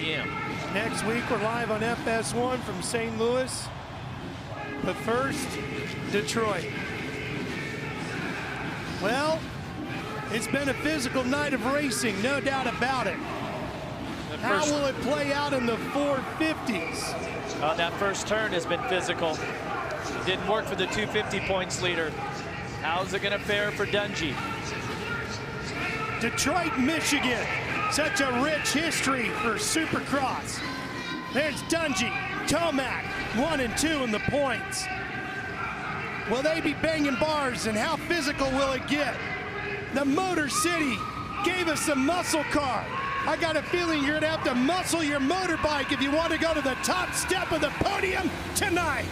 p.m. Next week, we're live on FS1 from St. Louis. But first, Detroit. Well, it's been a physical night of racing, no doubt about it. How will it play out in the 450s? That first turn has been physical. It didn't work for the 250 points leader. How's it going to fare for Dungey? Detroit, Michigan. Such a rich history for Supercross. There's Dungey, Tomac, 1 and 2 in the points. Will they be banging bars, and how physical will it get? The Motor City gave us a muscle car. I got a feeling you're gonna have to muscle your motorbike if you want to go to the top step of the podium tonight.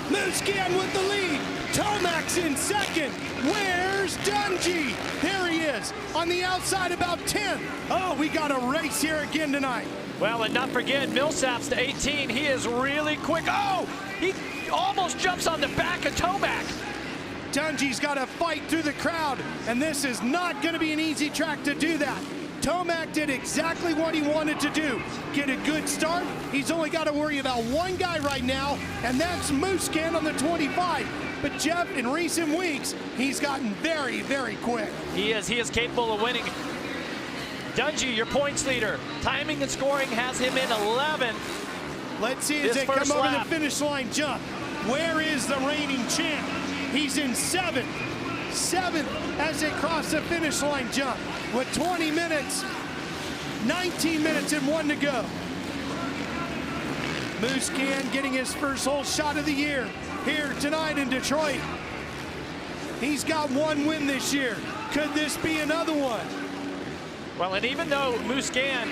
Musquin with the lead. Tomac's in second. Where's Dungey? There he is, on the outside about 10. Oh, we got a race here again tonight. Well, and not forget, Millsap's to 18. He is really quick. Oh, he almost jumps on the back of Tomac. Dungey's got to fight through the crowd, and this is not going to be an easy track to do that. Tomac did exactly what he wanted to do. Get a good start. He's only got to worry about one guy right now, and that's Musquin on the 25. But Jeff, in recent weeks, he's gotten very, very quick. He is capable of winning. Dungey, your points leader. Timing and scoring has him in 11th. Let's see as they come over the finish line jump. Where is the reigning champ? He's in 7th. 7th as they cross the finish line jump with 20 minutes, 19 minutes and 1 to go. Musquin getting his first whole shot of the year here tonight in Detroit. He's got 1 win this year. Could this be another one? Well, and even though Musquin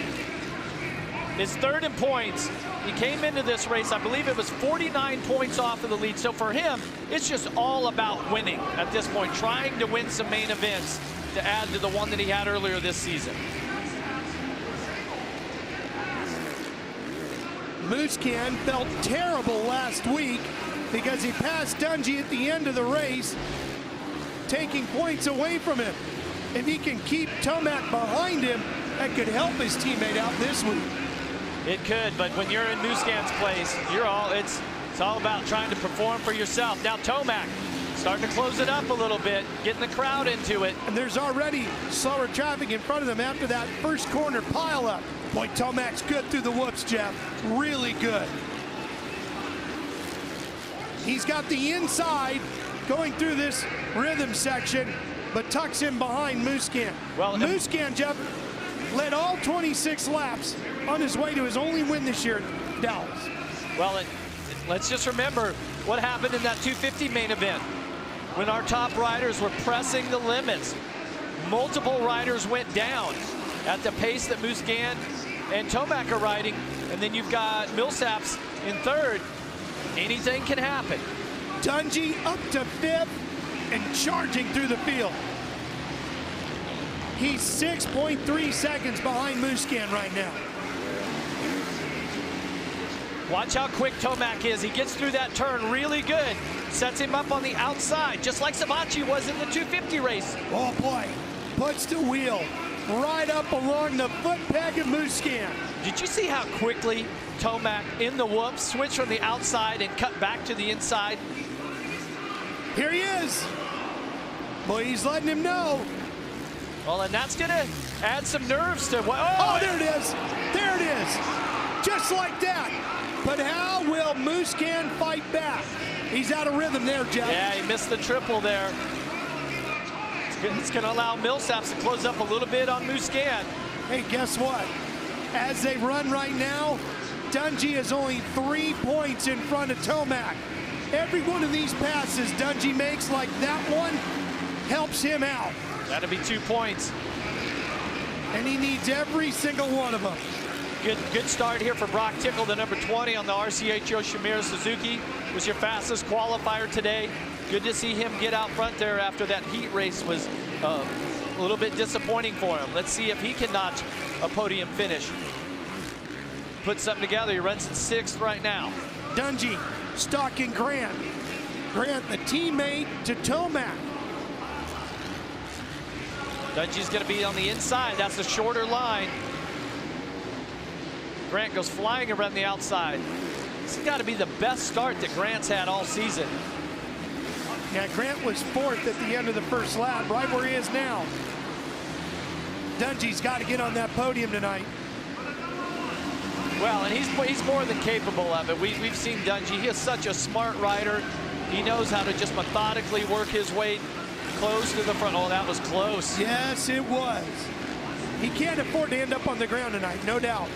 is 3rd in points, he came into this race, I believe it was 49 points off of the lead. So for him, it's just all about winning at this point, trying to win some main events to add to the one that he had earlier this season. Musquin felt terrible last week because he passed Dungey at the end of the race, taking points away from him. If he can keep Tomac behind him, that could help his teammate out this week. It could, but when you're in Musquin's place, it's all about trying to perform for yourself. Now Tomac starting to close it up a little bit, getting the crowd into it. And there's already slower traffic in front of them after that first corner pileup. Boy, Tomac's good through the whoops, Jeff. Really good. He's got the inside going through this rhythm section, but tucks in behind Musquin. Well, Musquin, Jeff, led all 26 laps on his way to his only win this year at Dallas. Well, let's just remember what happened in that 250 main event when our top riders were pressing the limits. Multiple riders went down at the pace that Musquin and Tomac are riding, and then you've got Millsaps in 3rd. Anything can happen. Dungey up to 5th and charging through the field. He's 6.3 seconds behind Musquin right now. Watch how quick Tomac is. He gets through that turn really good. Sets him up on the outside, just like Savatgy was in the 250 race. Oh boy, puts the wheel right up along the foot peg of Musquin. Did you see how quickly Tomac in the whoops switched from the outside and cut back to the inside? Here he is. Boy, he's letting him know. Well, and that's gonna add some nerves to what. Oh, there it is. There it is. Just like that. But how will Musquin fight back? He's out of rhythm there, Jeff. Yeah, he missed the triple there. It's going to allow Millsaps to close up a little bit on Musquin. Hey, guess what? As they run right now, Dungey is only 3 points in front of Tomac. Every one of these passes Dungey makes like that one helps him out. That'll be 2 points. And he needs every single one of them. Good start here for Brock Tickle, the number 20 on the RCH Yoshimura Suzuki. Was your fastest qualifier today. Good to see him get out front there after that heat race was a little bit disappointing for him. Let's see if he can notch a podium finish. Put something together. He runs in 6th right now. Dungey, stalking Grant. Grant, the teammate to Tomac. Dungey's going to be on the inside. That's the shorter line. Grant goes flying around the outside. This has got to be the best start that Grant's had all season. Yeah, Grant was fourth at the end of the first lap, right where he is now. Dungey's got to get on that podium tonight. Well, and he's more than capable of it. We've seen Dungey. He is such a smart rider. He knows how to just methodically work his way close to the front. Oh, that was close. Yes, it was. He can't afford to end up on the ground tonight, no doubt.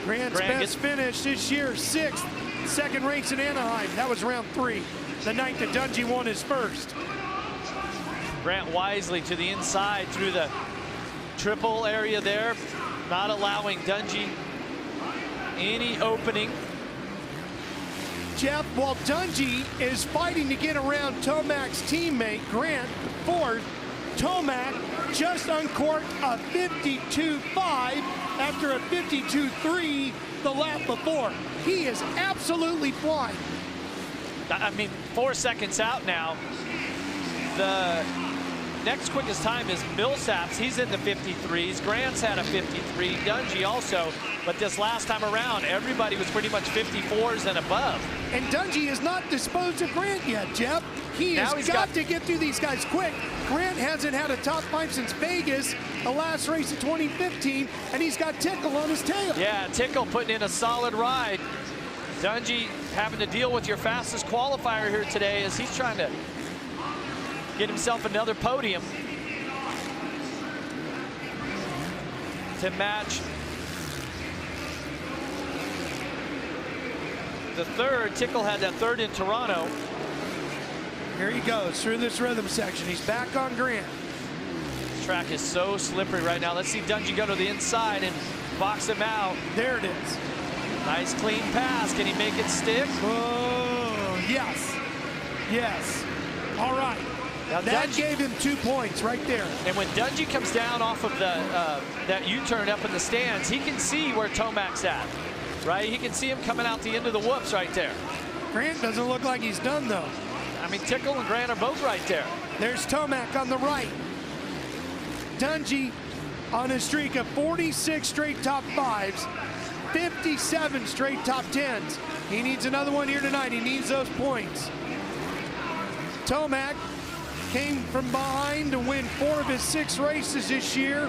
Grant's best finish this year, 6th. Second race in Anaheim. That was round 3. The night that Dungey won his first. Grant wisely to the inside through the triple area there, not allowing Dungey any opening. Jeff, while Dungey is fighting to get around Tomac's teammate, Grant, fourth, Tomac just uncorked a 52.5 after a 52.3 the lap before. He is absolutely flying. I mean, 4 seconds out now. The next quickest time is Millsap's. He's in the 53s. Grant's had a 53. Dungey also. But this last time around, everybody was pretty much 54s and above. And Dungey has not disposed of Grant yet, Jeff. He has got to get through these guys quick. Grant hasn't had a top 5 since Vegas, the last race of 2015, and he's got Tickle on his tail. Yeah, Tickle putting in a solid ride. Dungey having to deal with your fastest qualifier here today as he's trying to get himself another podium to match the third. Tickle had that third in Toronto. Here he goes through this rhythm section. He's back on Grant. This track is so slippery right now. Let's see Dungey go to the inside and box him out. There it is. Nice clean pass. Can he make it stick? Oh, yes. Yes. All right. Now that gave him 2 points right there. And when Dungey comes down off of the that U-turn up in the stands, he can see where Tomac's at, right? He can see him coming out the end of the whoops right there. Grant doesn't look like he's done, though. I mean, Tickle and Grant are both right there. There's Tomac on the right. Dungey on a streak of 46 straight top 5s, 57 straight top 10s. He needs another one here tonight. He needs those points. Tomac came from behind to win 4 of his 6 races this year,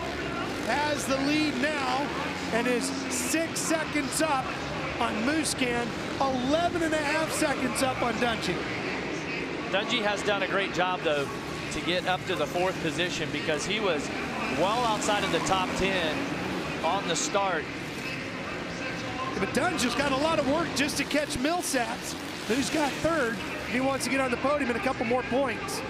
has the lead now, and is 6 seconds up on Musquin, 11.5 seconds up on Dungey. Dungey has done a great job, though, to get up to the 4th position because he was well outside of the top 10 on the start. But Dungey's got a lot of work just to catch Millsaps, who's got 3rd. He wants to get on the podium and a couple more points.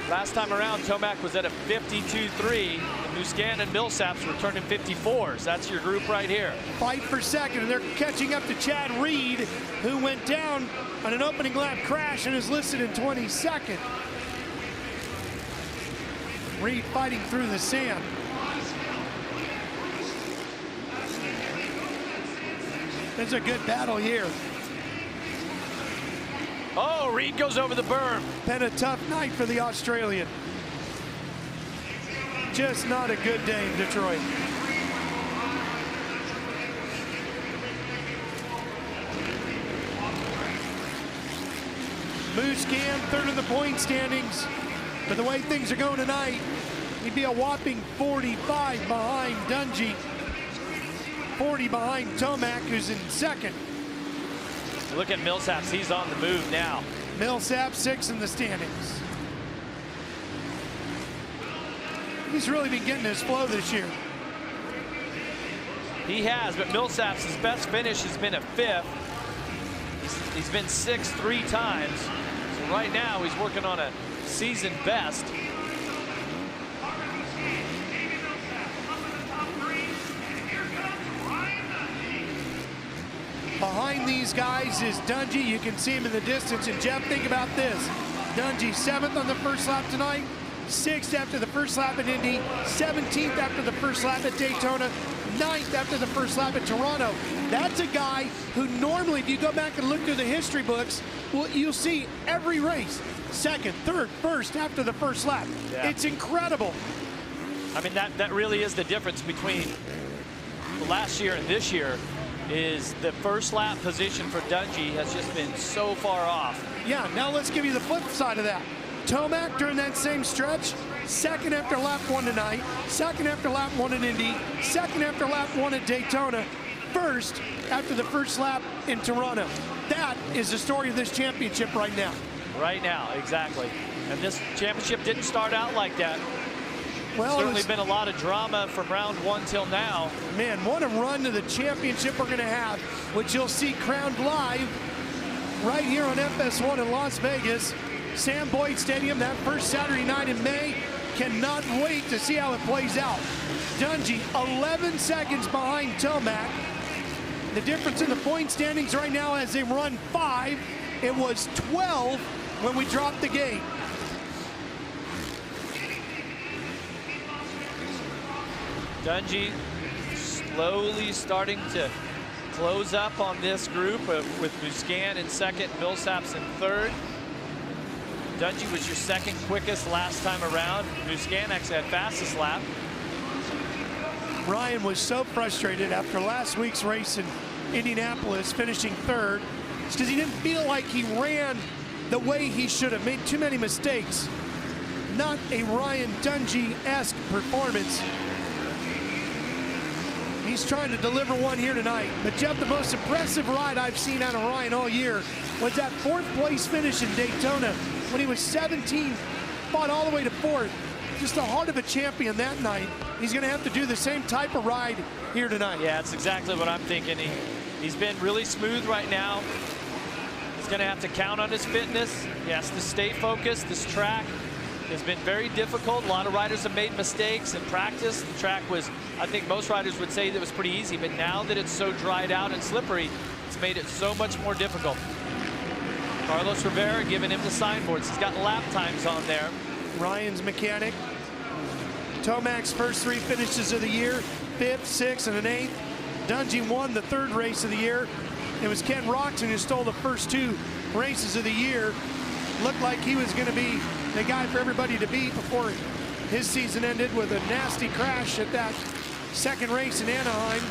Last time around, Tomac was at a 52.3. Musquin and Millsaps were turning 54s. That's your group right here. Fight for second, and they're catching up to Chad Reed, who went down on an opening lap crash and is listed in 22nd. Reed fighting through the sand. It's a good battle here. Oh, Reed goes over the berm. Been a tough night for the Australian. Just not a good day in Detroit. Musquin 3rd in the point standings. But the way things are going tonight, he'd be a whopping 45 behind Dungey. 40 behind Tomac, who's in 2nd. Look at Millsaps, he's on the move now. Millsap 6 in the standings. He's really been getting his flow this year. He has, but Millsaps' best finish has been a 5th. He's been 6th 3 times. So right now he's working on a season best. Behind these guys is Dungey. You can see him in the distance. And Jeff, think about this. Dungey 7th on the first lap tonight, 6th after the first lap at Indy, 17th after the first lap at Daytona, 9th after the first lap at Toronto. That's a guy who normally, if you go back and look through the history books, well, you'll see every race, 2nd, 3rd, 1st after the first lap. Yeah. It's incredible. I mean, that really is the difference between last year and this year, is the first lap position for Dungey has just been so far off. Yeah, now let's give you the flip side of that. Tomac during that same stretch, 2nd after lap 1 tonight, 2nd after lap 1 in Indy, 2nd after lap 1 at Daytona, 1st after the first lap in Toronto. That is the story of this championship right now. Right now, exactly. And this championship didn't start out like that. Well, Certainly been a lot of drama from round 1 till now. Man, what a run to the championship we're going to have, which you'll see crowned live right here on FS1 in Las Vegas. Sam Boyd Stadium, that first Saturday night in May. Cannot wait to see how it plays out. Dungey 11 seconds behind Tomac. The difference in the point standings right now as they run 5. It was 12 when we dropped the gate. Dungey slowly starting to close up on this group with Musquin in 2nd, Millsaps in 3rd. Dungey was your 2nd quickest last time around. Musquin actually had fastest lap. Ryan was so frustrated after last week's race in Indianapolis, finishing 3rd. It's because he didn't feel like he ran the way he should have. Made too many mistakes. Not a Ryan Dungey-esque performance. He's trying to deliver one here tonight. But Jeff, the most impressive ride I've seen out of Ryan all year was that 4th place finish in Daytona when he was 17, fought all the way to 4th. Just the heart of a champion that night. He's going to have to do the same type of ride here tonight. Yeah, that's exactly what I'm thinking. He's been really smooth right now. He's going to have to count on his fitness. He has to stay focused. This track has been very difficult. A lot of riders have made mistakes in practice. The track was, I think most riders would say that it was pretty easy, but now that it's so dried out and slippery, it's made it so much more difficult. Carlos Rivera giving him the signboards. He's got lap times on there. Ryan's mechanic. Tomac's first 3 finishes of the year, 5th, 6th, and an 8th. Dungey won the 3rd race of the year. It was Ken Roxon who stole the first 2 races of the year. Looked like he was going to be the guy for everybody to beat before his season ended with a nasty crash at that 2nd race in Anaheim.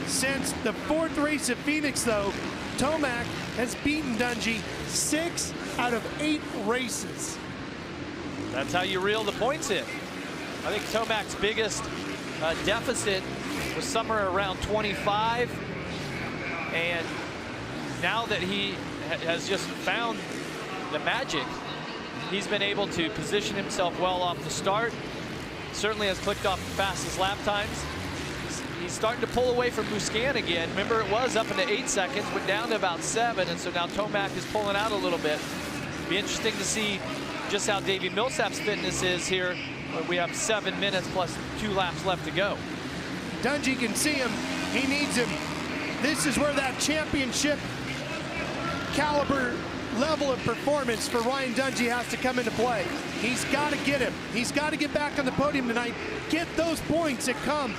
Since the 4th race at Phoenix, though, Tomac has beaten Dungey 6 out of 8 races. That's how you reel the points in. I think Tomac's biggest deficit was somewhere around 25. And now that he has just found the magic, he's been able to position himself well off the start. Certainly has clicked off the fastest lap times. He's starting to pull away from Musquin again. Remember, it was up into 8 seconds, went down to about 7, and so now Tomac is pulling out a little bit. Be interesting to see just how Davey Millsap's fitness is here. We have 7 minutes plus 2 laps left to go. Dungey can see him. He needs him. This is where that championship caliber level of performance for Ryan Dungey has to come into play. He's got to get him. He's got to get back on the podium tonight. Get those points that come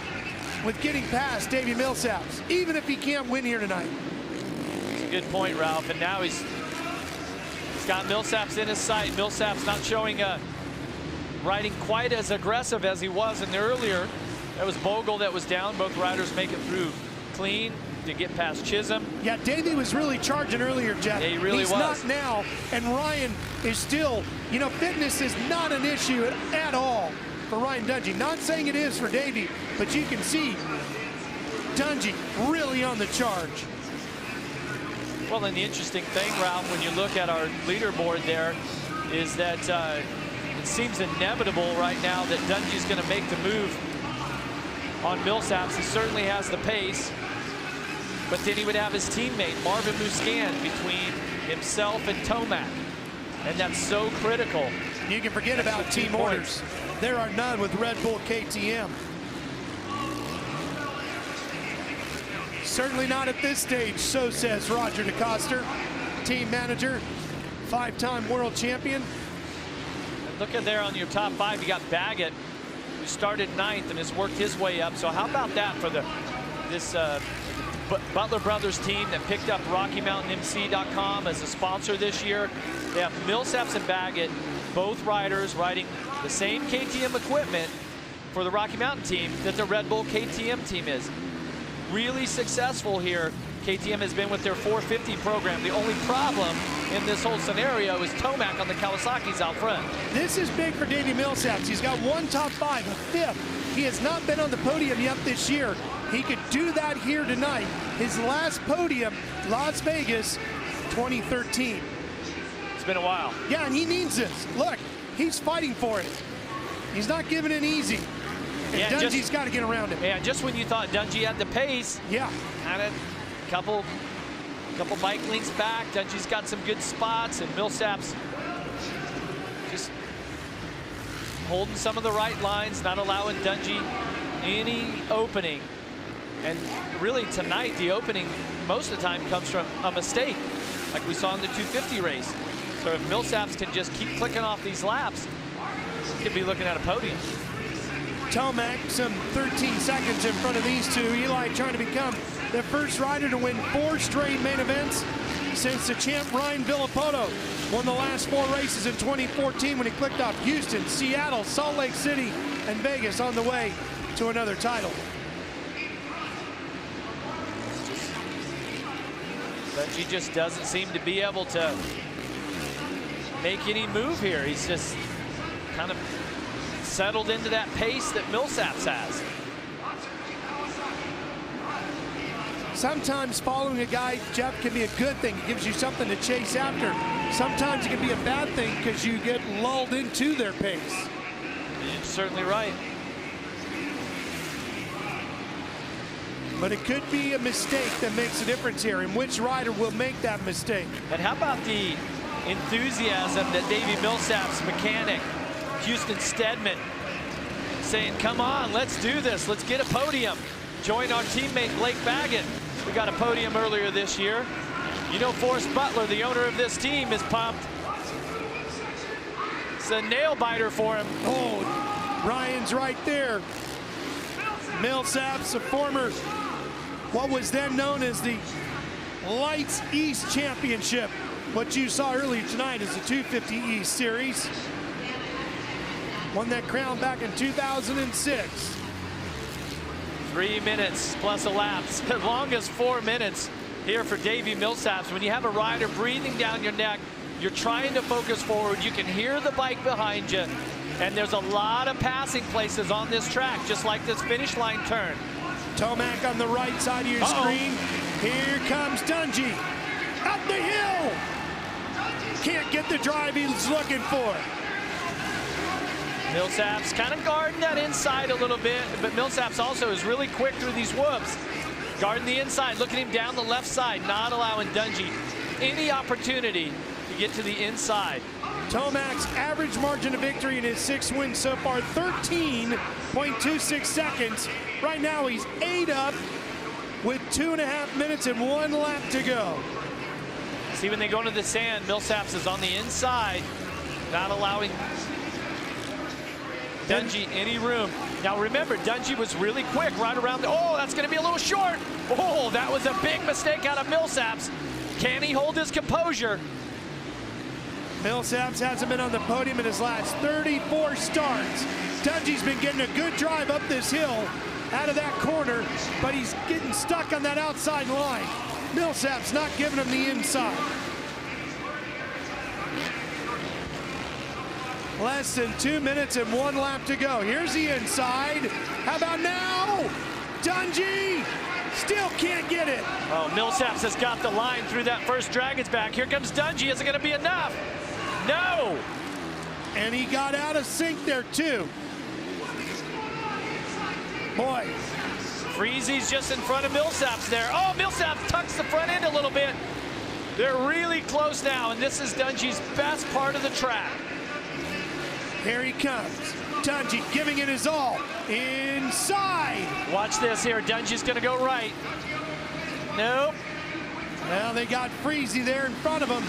with getting past Davey Millsaps, even if he can't win here tonight. That's a good point, Ralph. And now he's got Millsaps in his sight. Millsaps not showing riding quite as aggressive as he was in the earlier. That was Bogle that was down. Both riders make it through clean to get past Chisholm. Yeah, Davey was really charging earlier, Jeff. Yeah, he really was. He's not now, and Ryan is still, you know, fitness is not an issue at all for Ryan Dungey. Not saying it is for Davey, but you can see Dungey really on the charge. Well, and the interesting thing, Ralph, when you look at our leaderboard there, is that it seems inevitable right now that Dungey's going to make the move on Millsaps. He certainly has the pace, but then he would have his teammate Marvin Musquin between himself and Tomac, and that's so critical. You can forget about team orders. There are none with Red Bull KTM. Certainly not at this stage, so says Roger DeCoster, team manager, 5-time world champion. And look at there on your top 5, you got Baggett, who's started 9th and has worked his way up. So how about that for this Butler Brothers team that picked up RockyMountainMC.com as a sponsor this year. They have Millsaps and Baggett, both riders riding the same KTM equipment for the Rocky Mountain team that the Red Bull KTM team is. Really successful here. KTM has been with their 450 program. The only problem in this whole scenario is Tomac on the Kawasaki's out front. This is big for Davey Millsaps. He's got one top 5, a 5th. He has not been on the podium yet this year. He could do that here tonight. His last podium, Las Vegas, 2013. It's been a while. Yeah, and he needs this. Look, he's fighting for it. He's not giving it easy. And Yeah, Dungey's got to get around him. Yeah, just when you thought Dungey had the pace, yeah, had a couple bike links back. Dungey's got some good spots, and Millsaps just holding some of the right lines, not allowing Dungey any opening. And really tonight, the opening most of the time comes from a mistake, like we saw in the 250 race. So if Millsaps can just keep clicking off these laps, he could be looking at a podium. Tomac, some 13 seconds in front of these two. Eli trying to become the first rider to win 4 straight main events since the champ Ryan Villapoto won the last 4 races in 2014 when he clicked off Houston, Seattle, Salt Lake City, and Vegas on the way to another title. Dungey just doesn't seem to be able to make any move here. He's just kind of settled into that pace that Millsaps has. Sometimes following a guy, Jeff, can be a good thing. It gives you something to chase after. Sometimes it can be a bad thing because you get lulled into their pace. You're certainly right. But it could be a mistake that makes a difference here, and which rider will make that mistake. And how about the enthusiasm that Davey Millsaps, mechanic, Houston Stedman, saying, come on, let's do this. Let's get a podium. Join our teammate Blake Baggett. We got a podium earlier this year. You know, Forrest Butler, the owner of this team, is pumped. It's a nail biter for him. Oh, Ryan's right there. Millsaps, a former, what was then known as the Lights East Championship. What you saw earlier tonight is the 250 East Series. Won that crown back in 2006. 3 minutes plus a lap. As long as 4 minutes here for Davey Millsaps. When you have a rider breathing down your neck, you're trying to focus forward. You can hear the bike behind you. And there's a lot of passing places on this track, just like this finish line turn. Tomac on the right side of your screen. Here comes Dungey. Up the hill. Can't get the drive he's looking for. Millsaps kind of guarding that inside a little bit, but Millsaps also is really quick through these whoops. Guarding the inside, looking him down the left side, not allowing Dungey any opportunity to get to the inside. Tomac's average margin of victory in his 6 wins so far, 13.26 seconds. Right now he's 8 up with 2.5 minutes and 1 lap to go. See, when they go into the sand, Millsaps is on the inside, not allowing Dungey any room. Now remember, Dungey was really quick right around the, oh, that's gonna be a little short. Oh, that was a big mistake out of Millsaps. Can he hold his composure? Millsaps hasn't been on the podium in his last 34 starts. Dungey's been getting a good drive up this hill out of that corner, but he's getting stuck on that outside line. Millsaps not giving him the inside. Less than 2 minutes and 1 lap to go. Here's the inside. How about now? Dungey still can't get it. Oh, Millsaps has got the line through that first Dragon's back. Here comes Dungey. Is it going to be enough? No. And he got out of sync there too. Boy. Freezy's just in front of Millsaps there. Oh, Millsaps tucks the front end a little bit. They're really close now, and this is Dungey's best part of the track. Here he comes. Dungey giving it his all. Inside. Watch this here. Dungey's going to go right. Nope. Now they got Freezy there in front of him.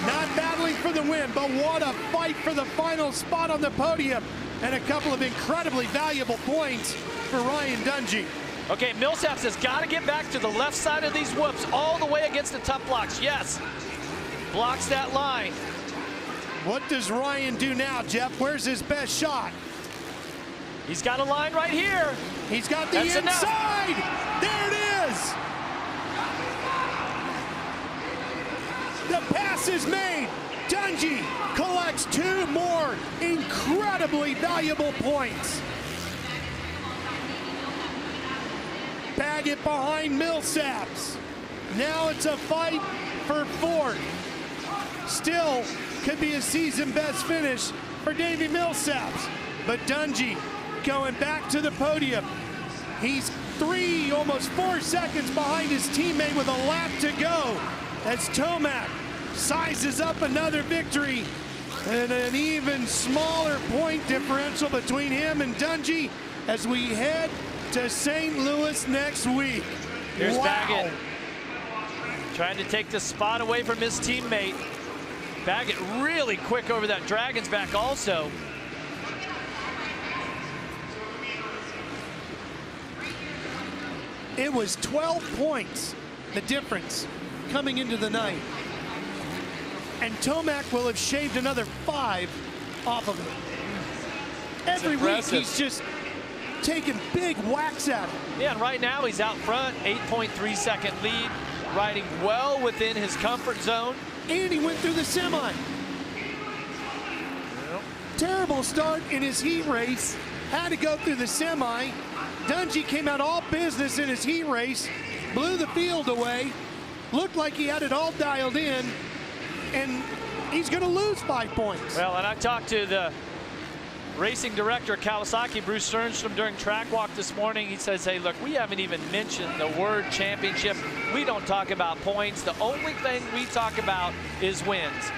Not battling for the win, but what a fight for the final spot on the podium. and a couple of incredibly valuable points for Ryan Dungey. Okay, Millsaps has got to get back to the left side of these whoops, all the way against the tough blocks. Yes, blocks that line. What does Ryan do now, Jeff? Where's his best shot? He's got a line right here. He's got the That's inside. enough. There it is. The pass is made. Dungey collects 2 more incredibly valuable points. Baggett behind Millsaps. Now it's a fight for 4th. Still could be a season best finish for Davey Millsaps. But Dungey going back to the podium. He's 3, almost 4 seconds behind his teammate with a lap to go as Tomac sizes up another victory and an even smaller point differential between him and Dungey as we head to St. Louis next week. Here's wow. Baggett trying to take the spot away from his teammate. Baggett really quick over that Dragon's back also. It was 12 points, the difference coming into the night. And Tomac will have shaved another 5 off of it. Every week he's just taking big whacks at it. Yeah, and right now he's out front, 8.3 second lead, riding well within his comfort zone. And he went through the semi. Yep. Terrible start in his heat race. Had to go through the semi. Dungey came out all business in his heat race, blew the field away, looked like he had it all dialed in, and he's going to lose 5 points. Well, and I talked to the racing director at Kawasaki, Bruce Sternstrom, during track walk this morning. He says, hey, look, we haven't even mentioned the word championship. We don't talk about points. The only thing we talk about is wins.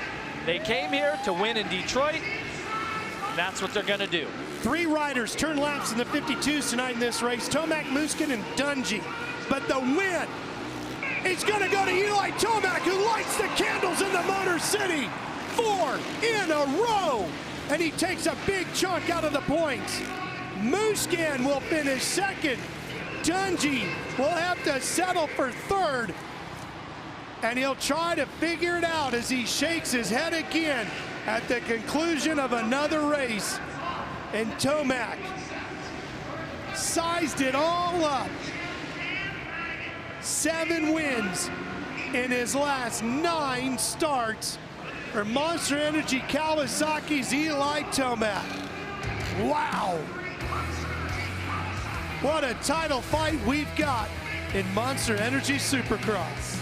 They came here to win in Detroit, and that's what they're going to do. 3 riders turn laps in the 52s tonight in this race, Tomac, Musquin, and Dungey. But the win is going to go to Eli Tomac, who lights the candles in the Motor City 4 in a row. And he takes a big chunk out of the points. Musquin will finish 2nd. Dungey will have to settle for 3rd. And he'll try to figure it out as he shakes his head again at the conclusion of another race. And Tomac sized it all up. 7 wins in his last 9 starts for Monster Energy Kawasaki's Eli Tomac. Wow. What a title fight we've got in Monster Energy Supercross.